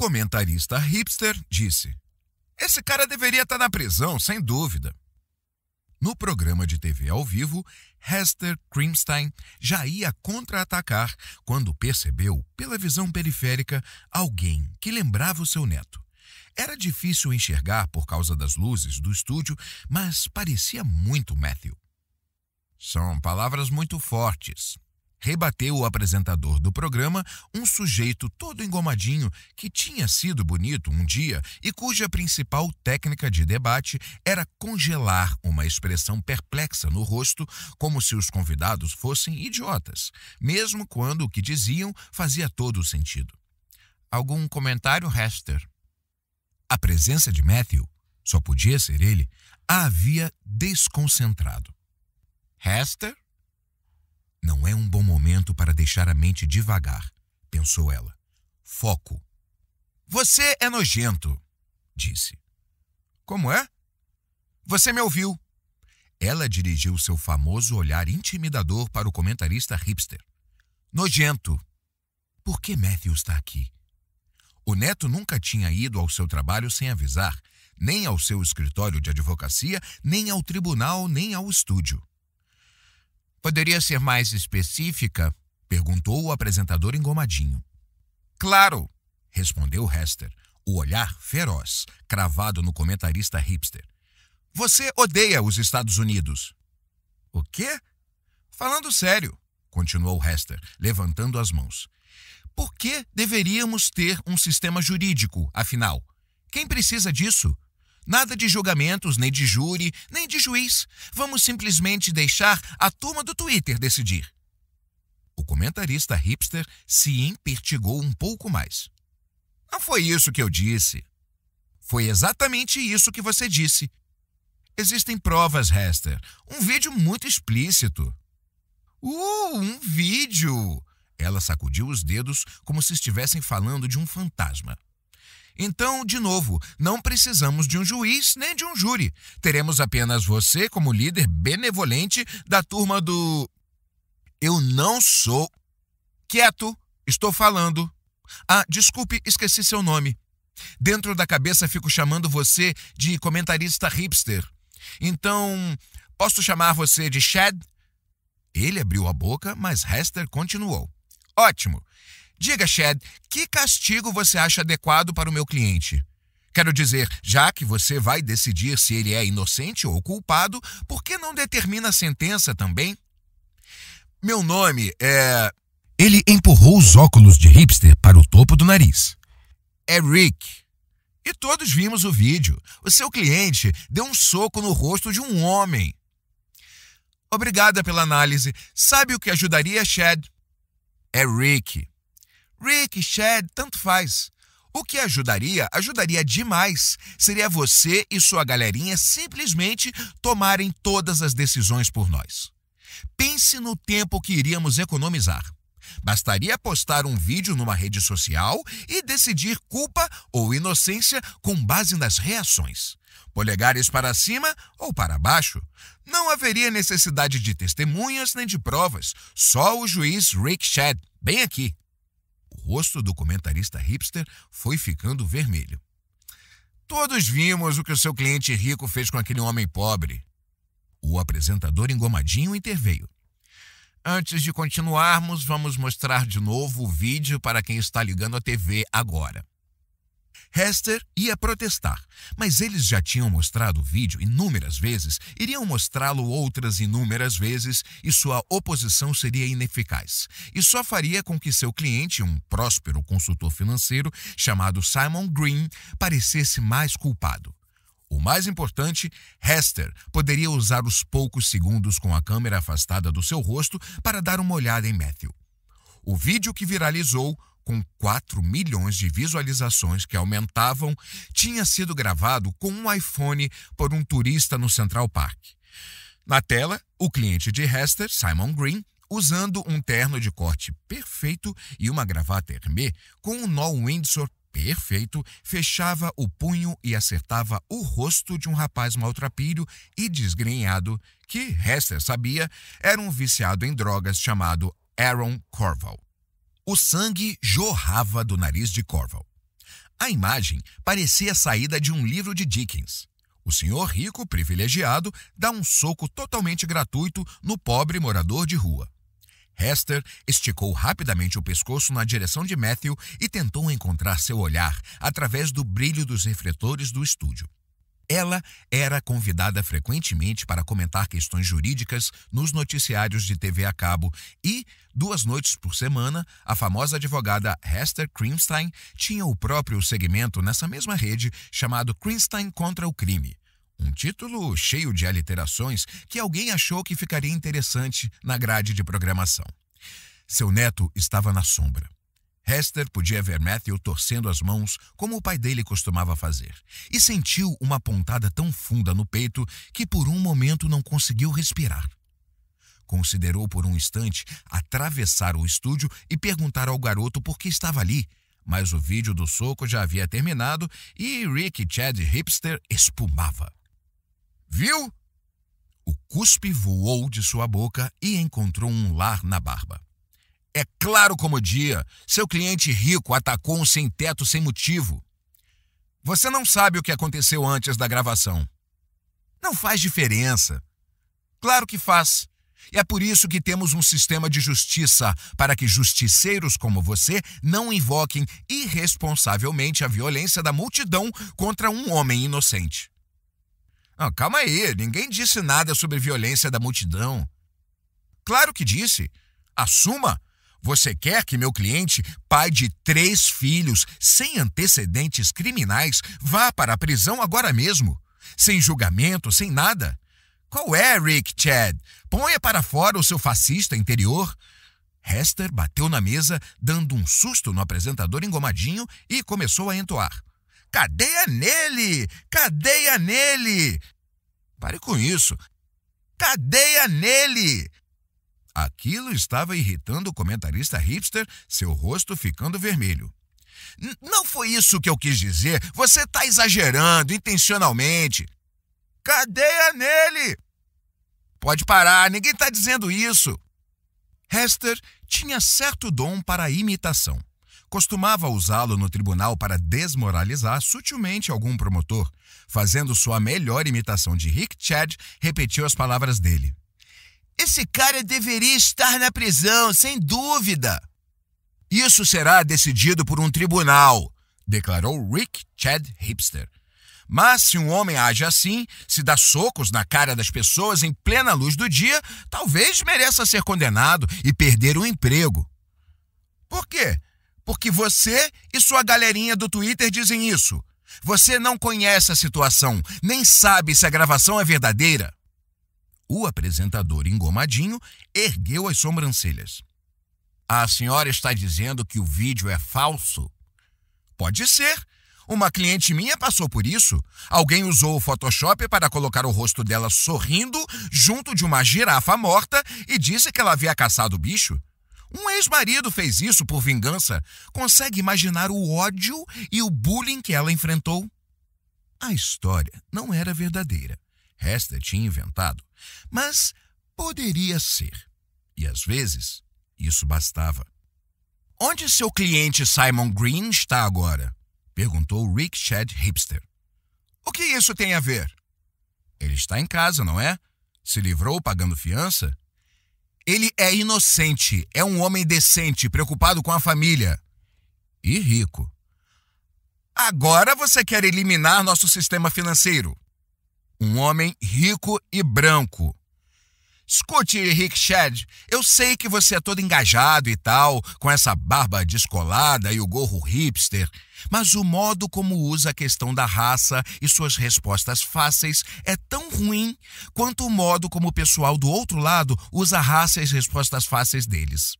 comentarista hipster disse: "Esse cara deveria estar na prisão, sem dúvida." No programa de TV ao vivo, Hester Krimstein já ia contra-atacar quando percebeu, pela visão periférica, alguém que lembrava o seu neto. Era difícil enxergar por causa das luzes do estúdio, mas parecia muito Matthew. "São palavras muito fortes", rebateu o apresentador do programa, um sujeito todo engomadinho que tinha sido bonito um dia e cuja principal técnica de debate era congelar uma expressão perplexa no rosto, como se os convidados fossem idiotas, mesmo quando o que diziam fazia todo o sentido. "Algum comentário, Hester?" A presença de Matthew, só podia ser ele, a havia desconcentrado. "Hester? Não é um bom momento para deixar a mente divagar", pensou ela. "Foco." "Você é nojento", disse. "Como é?" "Você me ouviu." Ela dirigiu seu famoso olhar intimidador para o comentarista hipster. "Nojento." Por que Matthew está aqui? O neto nunca tinha ido ao seu trabalho sem avisar, nem ao seu escritório de advocacia, nem ao tribunal, nem ao estúdio. "Poderia ser mais específica?" perguntou o apresentador engomadinho. "Claro", respondeu Hester, o olhar feroz, cravado no comentarista hipster. "Você odeia os Estados Unidos." "O quê?" "Falando sério", continuou Hester, levantando as mãos. "Por que deveríamos ter um sistema jurídico, afinal? Quem precisa disso? Nada de julgamentos, nem de júri, nem de juiz. Vamos simplesmente deixar a turma do Twitter decidir." O comentarista hipster se empertigou um pouco mais. "Não foi isso que eu disse." "Foi exatamente isso que você disse." "Existem provas, Hester. Um vídeo muito explícito." Um vídeo!" Ela sacudiu os dedos como se estivessem falando de um fantasma. "Então, de novo, não precisamos de um juiz nem de um júri. Teremos apenas você como líder benevolente da turma do..." "Eu não sou..." "Quieto, estou falando." "Ah, desculpe, esqueci seu nome. Dentro da cabeça fico chamando você de comentarista hipster. Então, posso chamar você de Chad?" Ele abriu a boca, mas Hester continuou. "Ótimo. Diga, Chad, que castigo você acha adequado para o meu cliente? Quero dizer, já que você vai decidir se ele é inocente ou culpado, por que não determina a sentença também?" "Meu nome é..." Ele empurrou os óculos de hipster para o topo do nariz. "É Rick. E todos vimos o vídeo. O seu cliente deu um soco no rosto de um homem." "Obrigada pela análise. Sabe o que ajudaria, Chad?" "É Rick." "Rick, Chad, tanto faz. O que ajudaria demais. Seria você e sua galerinha simplesmente tomarem todas as decisões por nós. Pense no tempo que iríamos economizar. Bastaria postar um vídeo numa rede social e decidir culpa ou inocência com base nas reações. Polegares para cima ou para baixo. Não haveria necessidade de testemunhas nem de provas. Só o juiz Rick Chad, bem aqui." O rosto do comentarista hipster foi ficando vermelho. "Todos vimos o que o seu cliente rico fez com aquele homem pobre." O apresentador engomadinho interveio. "Antes de continuarmos, vamos mostrar de novo o vídeo para quem está ligando a TV agora." Hester ia protestar, mas eles já tinham mostrado o vídeo inúmeras vezes, iriam mostrá-lo outras inúmeras vezes e sua oposição seria ineficaz. E só faria com que seu cliente, um próspero consultor financeiro chamado Simon Green, parecesse mais culpado. O mais importante, Hester poderia usar os poucos segundos com a câmera afastada do seu rosto para dar uma olhada em Matthew. O vídeo que viralizou, com 4 milhões de visualizações que aumentavam, tinha sido gravado com um iPhone por um turista no Central Park. Na tela, o cliente de Hester, Simon Green, usando um terno de corte perfeito e uma gravata Hermès com um nó Windsor perfeito, fechava o punho e acertava o rosto de um rapaz maltrapilho e desgrenhado que, Hester sabia, era um viciado em drogas chamado Aaron Corval. O sangue jorrava do nariz de Corval. A imagem parecia saída de um livro de Dickens. O senhor rico, privilegiado, dá um soco totalmente gratuito no pobre morador de rua. Hester esticou rapidamente o pescoço na direção de Matthew e tentou encontrar seu olhar através do brilho dos refletores do estúdio. Ela era convidada frequentemente para comentar questões jurídicas nos noticiários de TV a cabo e, 2 noites por semana, a famosa advogada Hester Crimstein tinha o próprio segmento nessa mesma rede chamado Crimstein contra o Crime. Um título cheio de aliterações que alguém achou que ficaria interessante na grade de programação. Seu neto estava na sombra. Hester podia ver Matthew torcendo as mãos como o pai dele costumava fazer e sentiu uma pontada tão funda no peito que por um momento não conseguiu respirar. Considerou por um instante atravessar o estúdio e perguntar ao garoto por que estava ali, mas o vídeo do soco já havia terminado e Rick Chad Hipster espumava. Viu? O cuspe voou de sua boca e encontrou um lar na barba. É claro como dia, seu cliente rico atacou um sem-teto sem motivo. Você não sabe o que aconteceu antes da gravação. Não faz diferença. Claro que faz. E é por isso que temos um sistema de justiça, para que justiceiros como você não invoquem irresponsavelmente a violência da multidão contra um homem inocente. Calma aí, ninguém disse nada sobre violência da multidão. Claro que disse. Assuma. Você quer que meu cliente, pai de 3 filhos, sem antecedentes criminais, vá para a prisão agora mesmo? Sem julgamento, sem nada? Qual é, Rick Chad? Ponha para fora o seu fascista interior. Hester bateu na mesa, dando um susto no apresentador engomadinho e começou a entoar. Cadeia nele! Cadeia nele! Pare com isso. Cadeia nele! Aquilo estava irritando o comentarista hipster, seu rosto ficando vermelho. Não foi isso que eu quis dizer. Você está exagerando, intencionalmente. Cadeia nele! Pode parar, ninguém está dizendo isso. Hester tinha certo dom para a imitação. Costumava usá-lo no tribunal para desmoralizar sutilmente algum promotor. Fazendo sua melhor imitação de Rick Chad, repetiu as palavras dele. Esse cara deveria estar na prisão, sem dúvida. Isso será decidido por um tribunal, declarou Rick Chad Hipster. Mas se um homem age assim, se dá socos na cara das pessoas em plena luz do dia, talvez mereça ser condenado e perder o emprego. Por quê? Porque você e sua galerinha do Twitter dizem isso. Você não conhece a situação, nem sabe se a gravação é verdadeira. O apresentador engomadinho ergueu as sobrancelhas. A senhora está dizendo que o vídeo é falso? Pode ser. Uma cliente minha passou por isso. Alguém usou o Photoshop para colocar o rosto dela sorrindo junto de uma girafa morta e disse que ela havia caçado o bicho. Um ex-marido fez isso por vingança. Consegue imaginar o ódio e o bullying que ela enfrentou? A história não era verdadeira. Hester tinha inventado, mas poderia ser. E às vezes, isso bastava. Onde seu cliente Simon Green está agora? Perguntou Rick Chad Hipster. O que isso tem a ver? Ele está em casa, não é? Se livrou pagando fiança? Ele é inocente, é um homem decente, preocupado com a família. E rico. Agora você quer eliminar nosso sistema financeiro. Um homem rico e branco. Escute, Rick Chad, eu sei que você é todo engajado e tal, com essa barba descolada e o gorro hipster, mas o modo como usa a questão da raça e suas respostas fáceis é tão ruim quanto o modo como o pessoal do outro lado usa a raça e as respostas fáceis deles.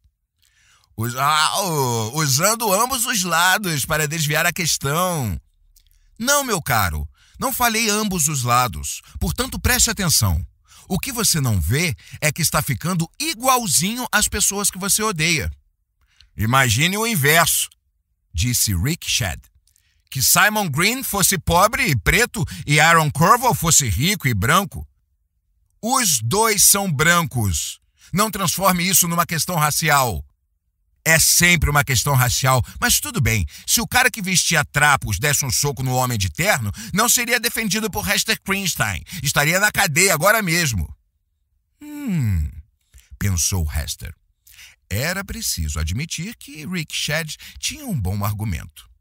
Usando ambos os lados para desviar a questão. Não, meu caro, não falei ambos os lados, portanto preste atenção. O que você não vê é que está ficando igualzinho às pessoas que você odeia. Imagine o inverso, disse Rick Chad. Que Simon Green fosse pobre e preto e Aaron Corval fosse rico e branco. Os dois são brancos. Não transforme isso numa questão racial. É sempre uma questão racial, mas tudo bem. Se o cara que vestia trapos desse um soco no homem de terno, não seria defendido por Hester Kreenstein. Estaria na cadeia agora mesmo. Pensou Hester. Era preciso admitir que Rick Shedd tinha um bom argumento.